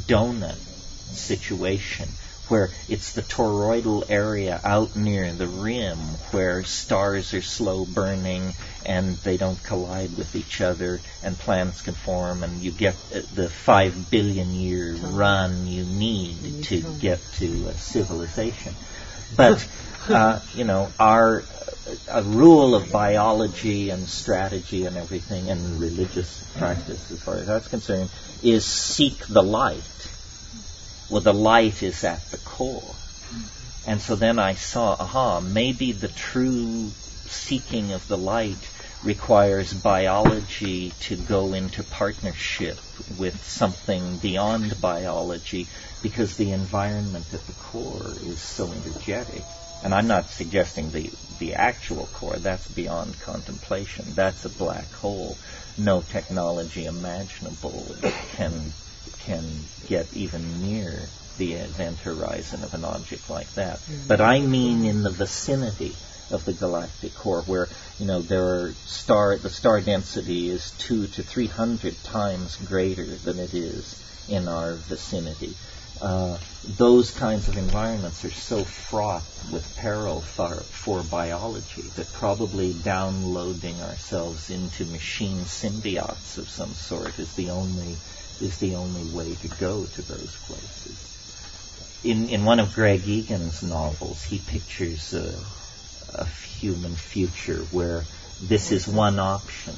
donut situation, where it's the toroidal area out near the rim where stars are slow burning and they don't collide with each other and planets can form, and you get the 5 billion year run you need to get to civilization. But a rule of biology and strategy and everything, and religious practice as far as that's concerned, is seek the light. Well, the light is at the core. And so then I saw, maybe the true seeking of the light requires biology to go into partnership with something beyond biology, because the environment at the core is so energetic. And I'm not suggesting the actual core. That's beyond contemplation. That's a black hole. No technology imaginable can get even near the event horizon of an object like that. Mm-hmm. But I mean in the vicinity of the galactic core, where the star density is 200 to 300 times greater than it is in our vicinity. Those kinds of environments are so fraught with peril for biology that probably downloading ourselves into machine symbiotes of some sort is the only way to go to those places. In one of Greg Egan's novels, he pictures a human future where this is one option.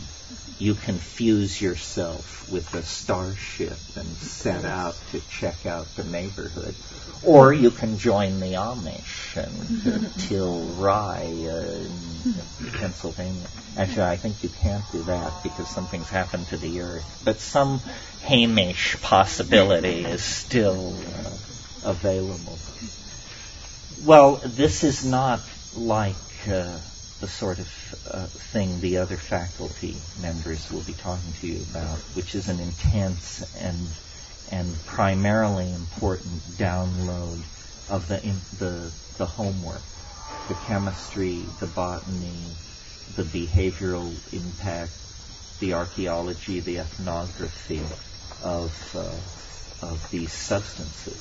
You can fuse yourself with a starship and set out to check out the neighborhood. Or you can join the Amish and till rye in Pennsylvania. Actually, I think you can't do that because something's happened to the Earth. But some Hamish possibility is still available. Well, this is not like the sort of thing the other faculty members will be talking to you about, which is an intense and primarily important download of the homework, the chemistry, the botany, the behavioral impact, the archaeology, the ethnography of these substances.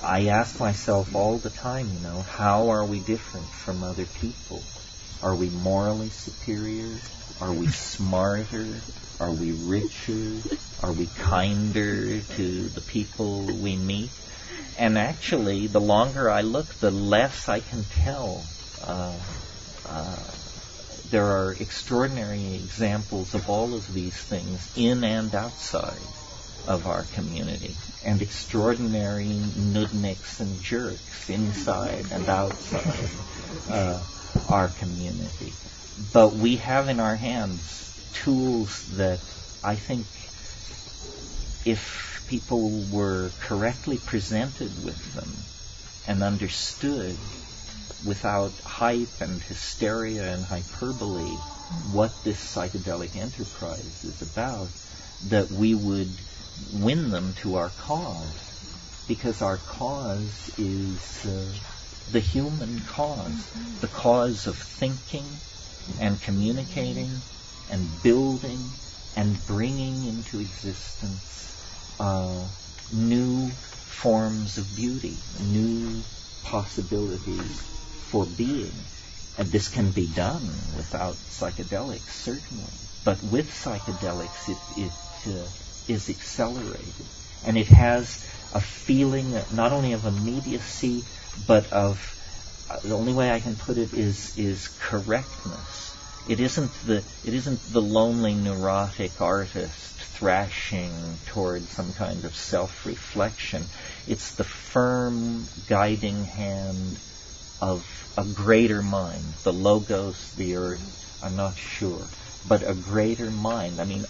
I ask myself all the time, how are we different from other people? Are we morally superior? Are we smarter? Are we richer? Are we kinder to the people we meet? And actually, the longer I look, the less I can tell. There are extraordinary examples of all of these things in and outside of our community, and extraordinary nudniks and jerks inside and outside our community. But we have in our hands tools that I think, if people were correctly presented with them and understood without hype and hysteria and hyperbole what this psychedelic enterprise is about, that we would win them to our cause, because our cause is the human cause, the cause of thinking and communicating and building and bringing into existence new forms of beauty, new possibilities for being. And this can be done without psychedelics, certainly. But with psychedelics, it is accelerated. And it has a feeling not only of immediacy, but of, the only way I can put it is correctness. It isn't the lonely neurotic artist thrashing toward some kind of self-reflection. It's the firm guiding hand of a greater mind, the logos, the earth, I'm not sure, but a greater mind. I mean,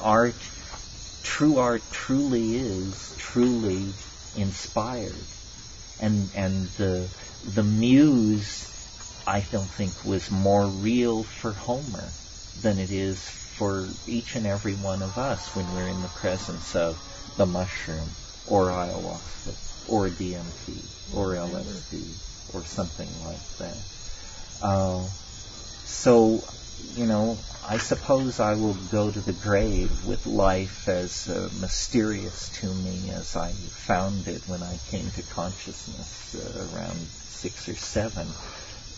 true art truly is truly inspired. And the muse, I don't think, was more real for Homer than it is for each and every one of us when we're in the presence of the mushroom, or ayahuasca, or DMT, or LSD, or something like that. So, I suppose I will go to the grave with life as mysterious to me as I found it when I came to consciousness around 6 or 7.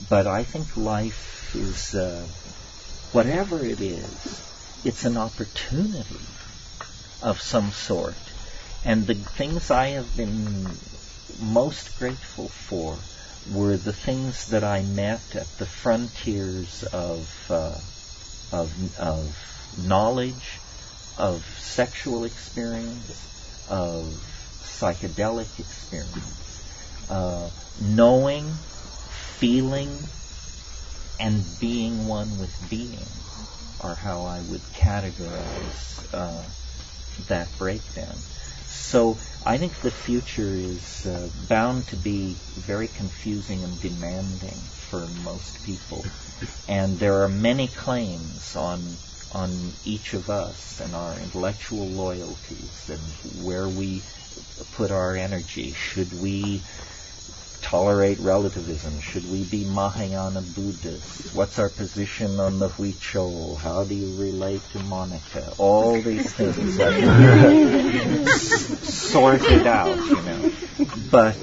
But I think life is, whatever it is, it's an opportunity of some sort. And the things I have been most grateful for were the things that I met at the frontiers of knowledge, of sexual experience, of psychedelic experience, knowing, feeling, and being one with being are how I would categorize that breakdown. So I think the future is bound to be very confusing and demanding for most people. And there are many claims on each of us and our intellectual loyalties and where we put our energy. Should we tolerate relativism? Should we be Mahayana Buddhists? What's our position on the Huichol? How do you relate to Monica? All these things are sorted out, But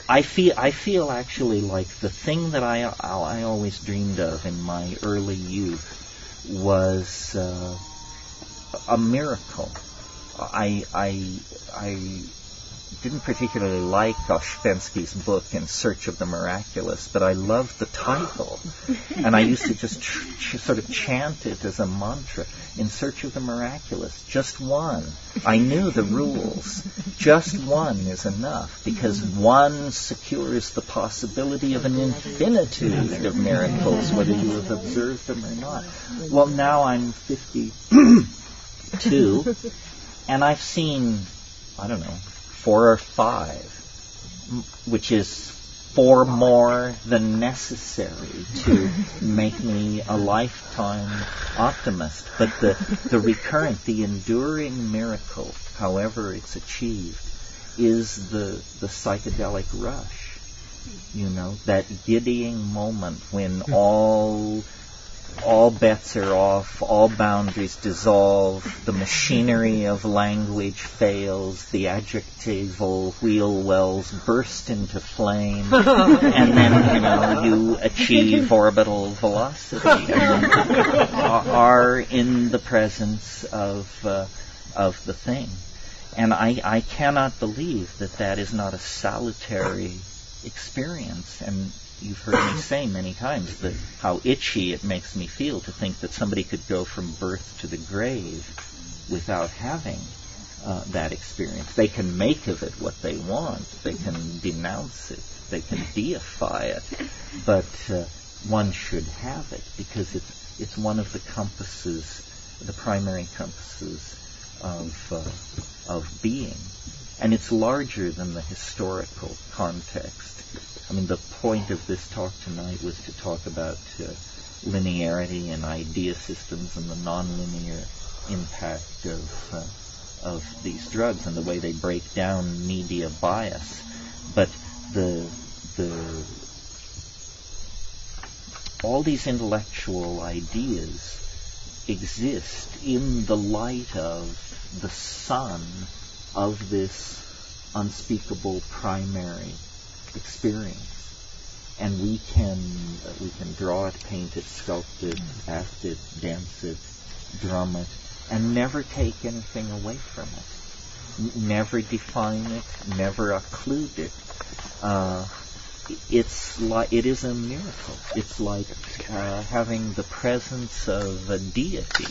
I feel actually like the thing that I always dreamed of in my early youth was a miracle. I didn't particularly like Ouspensky's book, In Search of the Miraculous, but I loved the title. And I used to just sort of chant it as a mantra. In Search of the Miraculous. Just one. I knew the rules. Just one is enough, because one secures the possibility of an infinitude of miracles, whether you have observed them or not. Well, now I'm 52. And I've seen, 4 or 5, which is 4 more than necessary to make me a lifetime optimist. But the recurrent, the enduring miracle, however it's achieved, is the psychedelic rush. That giddying moment when all all bets are off, all boundaries dissolve, the machinery of language fails, the adjectival wheel wells burst into flame, and then, you achieve orbital velocity, are in the presence of the thing. And I cannot believe that is not a salutary experience. And you've heard me say many times that how itchy it makes me feel to think that somebody could go from birth to the grave without having that experience. They can make of it what they want. They can denounce it. They can deify it. But one should have it because it's one of the compasses, the primary compasses of being. And it's larger than the historical context. I mean, the point of this talk tonight was to talk about linearity and idea systems and the nonlinear impact of these drugs and the way they break down media bias. But all these intellectual ideas exist in the light of the sun of this unspeakable primary experience, and we can draw it, paint it, sculpt it, act it, dance it, drum it, and never take anything away from it, never define it, never occlude it. It is a miracle. It's like having the presence of a deity.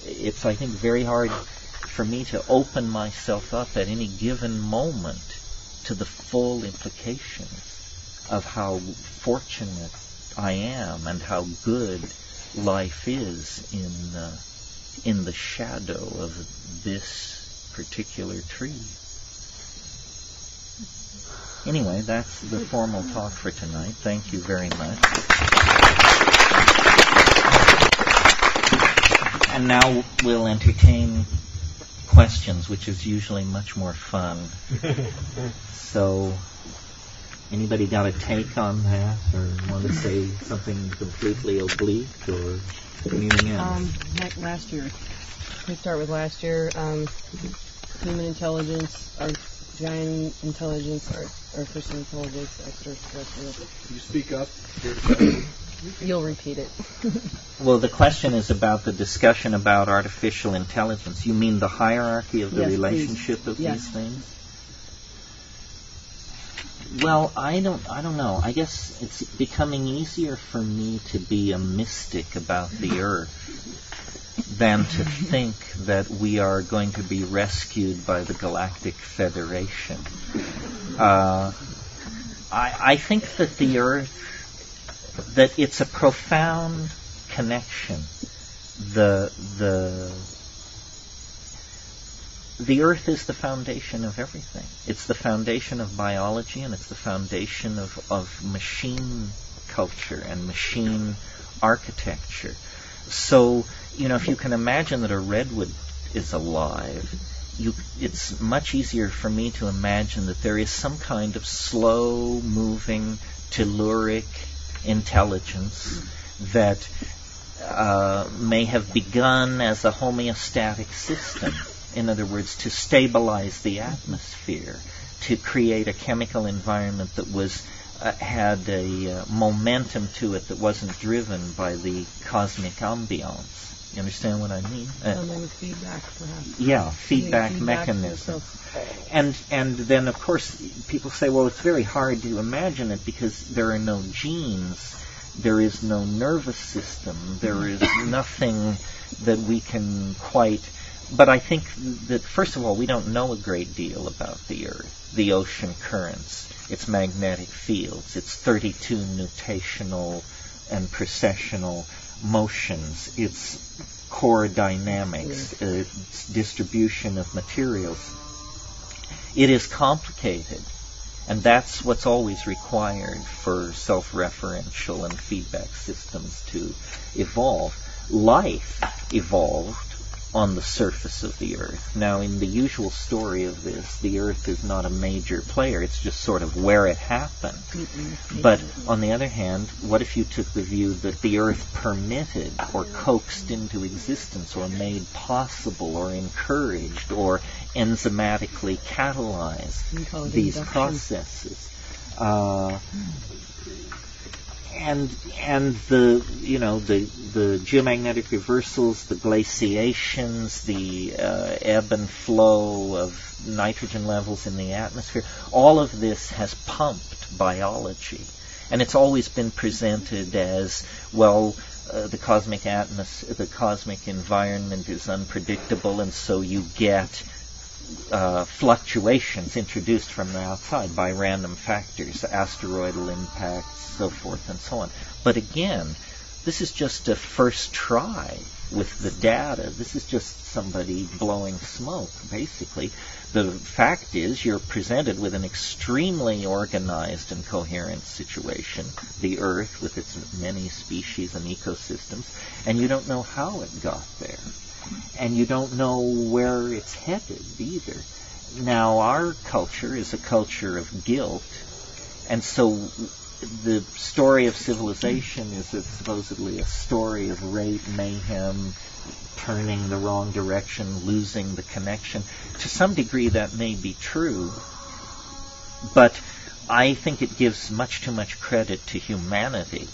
It's, I think, very hard for me to open myself up at any given moment to the full implications of how fortunate I am and how good life is in the shadow of this particular tree. Anyway, that's the formal talk for tonight. Thank you very much. And now we'll entertain questions, which is usually much more fun. So, anybody got a take on that, or want to say something completely oblique, or anything else? Like last year. We start with last year. Human intelligence, our giant intelligence, artificial intelligence, extraterrestrial. Can you speak up? You'll repeat it. Well, the question is about the discussion about artificial intelligence. You mean the hierarchy of the relationship of these things? Well, I don't know. I guess it's becoming easier for me to be a mystic about the Earth than to think that we are going to be rescued by the Galactic Federation. I think that the Earth, that it's a profound connection. The Earth is the foundation of everything. It's the foundation of biology, and it's the foundation of machine culture and machine architecture. So, if you can imagine that a redwood is alive, it's much easier for me to imagine that there is some kind of slow-moving, telluric intelligence that may have begun as a homeostatic system. In other words, to stabilize the atmosphere, to create a chemical environment that had a momentum to it that wasn't driven by the cosmic ambiance. You understand what I mean? Feedback, perhaps. Yeah, feedback mechanism. And then, of course, people say, well, it's very hard to imagine it because there are no genes, there is no nervous system, there is nothing that we can quite... But I think that, first of all, we don't know a great deal about the Earth, the ocean currents, its magnetic fields, its 32 nutational and precessional motions, its core dynamics, its distribution of materials. It is complicated, and that's what's always required for self-referential and feedback systems to evolve. Life evolved on the surface of the Earth. Now, in the usual story of this, the Earth is not a major player. It's just sort of where it happened. But on the other hand, what if you took the view that the Earth permitted or coaxed into existence or made possible or encouraged or enzymatically catalyzed these processes? And the geomagnetic reversals, the glaciations, the ebb and flow of nitrogen levels in the atmosphere, all of this has pumped biology. And it's always been presented as, well, the cosmic environment is unpredictable, and so you get fluctuations introduced from the outside by random factors, asteroidal impacts, so forth and so on. But again, this is just a first try with the data. This is just somebody blowing smoke, basically. The fact is, you're presented with an extremely organized and coherent situation, the Earth with its many species and ecosystems, and you don't know how it got there. And you don't know where it's headed either. Now, our culture is a culture of guilt, and so the story of civilization is supposedly a story of rape, mayhem, turning the wrong direction, losing the connection. To some degree that may be true, but I think it gives much too much credit to humanity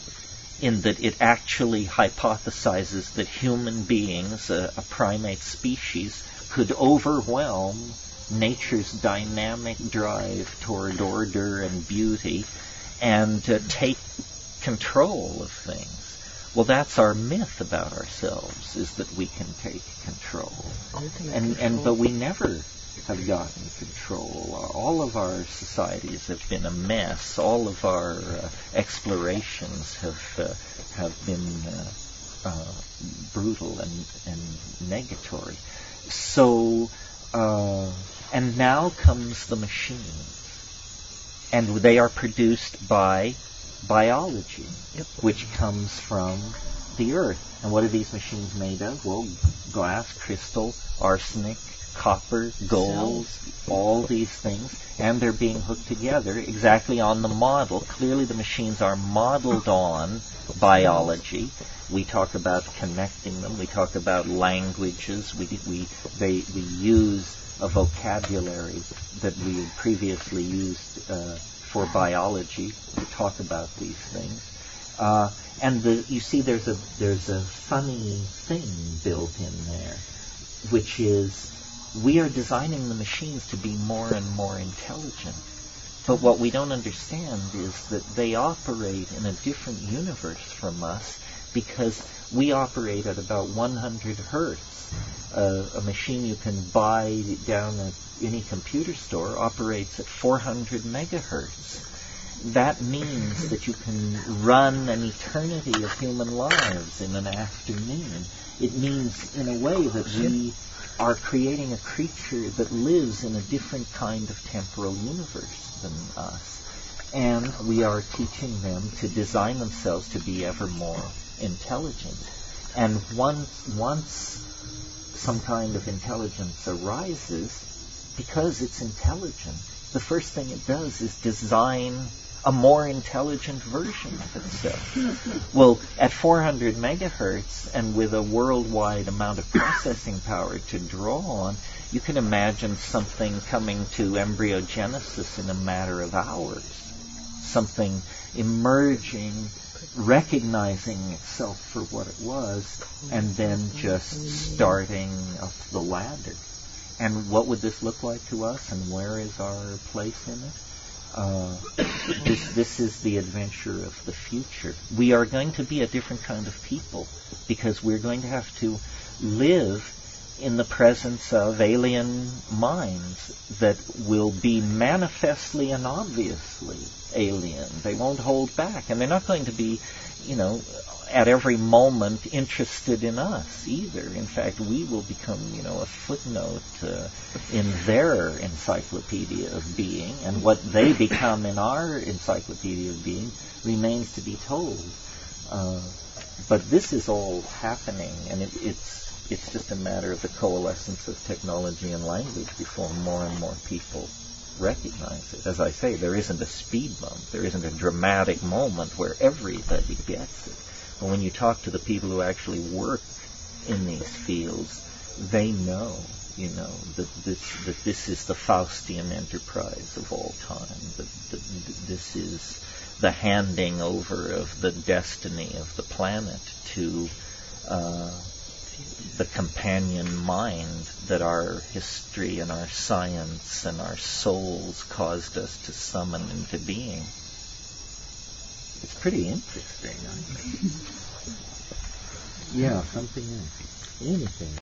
in that it actually hypothesizes that human beings, a primate species, could overwhelm nature's dynamic drive toward order and beauty and take control of things. Well, that's our myth about ourselves, is that we can take control. But we never have gotten control. All of our societies have been a mess. All of our explorations have been brutal and negatory. So, and now comes the machine. And they are produced by biology, which comes from the Earth. And what are these machines made of? Well, glass, crystal, arsenic, copper, gold, all these things, and they're being hooked together exactly on the model. Clearly the machines are modeled on biology. We talk about connecting them. We talk about languages. We use a vocabulary that we had previously used for biology to talk about these things. And you see there's a funny thing built in there, which is we are designing the machines to be more and more intelligent. But what we don't understand is that they operate in a different universe from us because we operate at about 100 hertz. A machine you can buy down at any computer store operates at 400 megahertz. That means that you can run an eternity of human lives in an afternoon. It means, in a way, that we are creating a creature that lives in a different kind of temporal universe than us. And we are teaching them to design themselves to be ever more intelligent. And once some kind of intelligence arises, because it's intelligent, the first thing it does is design a more intelligent version of itself. Well, at 400 megahertz and with a worldwide amount of processing power to draw on, you can imagine something coming to embryogenesis in a matter of hours. Something emerging, recognizing itself for what it was, and then just starting up the ladder. And what would this look like to us, and where is our place in it? This is the adventure of the future. We are going to be a different kind of people because we're going to have to live in the presence of alien minds that will be manifestly and obviously alien. They won't hold back, and they're not going to be, at every moment interested in us either. In fact, we will become, a footnote in their encyclopedia of being, and what they become in our encyclopedia of being remains to be told. But this is all happening, and it's just a matter of the coalescence of technology and language before more and more people recognize it. As I say, there isn't a speed bump. There isn't a dramatic moment where everybody gets it. But when you talk to the people who actually work in these fields, they know, that this is the Faustian enterprise of all time. That this is the handing over of the destiny of the planet to the companion mind that our history and our science and our souls caused us to summon into being. It's pretty interesting, I think. Yeah, something else. Anything.